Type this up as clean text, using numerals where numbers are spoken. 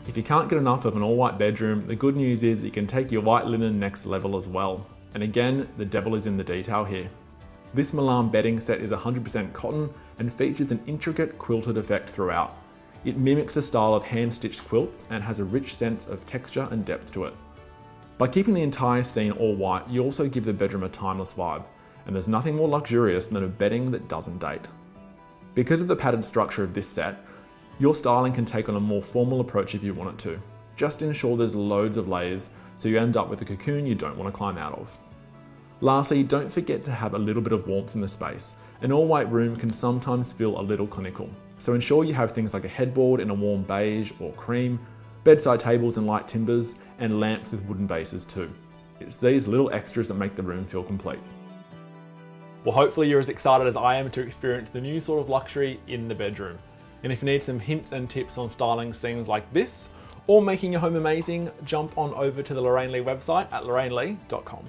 If you can't get enough of an all-white bedroom, the good news is you can take your white linen next level as well. And again, the devil is in the detail here. This Milan bedding set is 100% cotton and features an intricate quilted effect throughout. It mimics the style of hand-stitched quilts and has a rich sense of texture and depth to it. By keeping the entire scene all white, you also give the bedroom a timeless vibe, and there's nothing more luxurious than a bedding that doesn't date. Because of the padded structure of this set, your styling can take on a more formal approach if you want it to. Just ensure there's loads of layers so you end up with a cocoon you don't want to climb out of. Lastly, don't forget to have a little bit of warmth in the space. An all-white room can sometimes feel a little clinical, so ensure you have things like a headboard in a warm beige or cream, bedside tables in light timbers, and lamps with wooden bases too. It's these little extras that make the room feel complete. Well, hopefully you're as excited as I am to experience the new sort of luxury in the bedroom. And if you need some hints and tips on styling scenes like this, or making your home amazing, jump on over to the Lorraine Lee website at lorrainelee.com.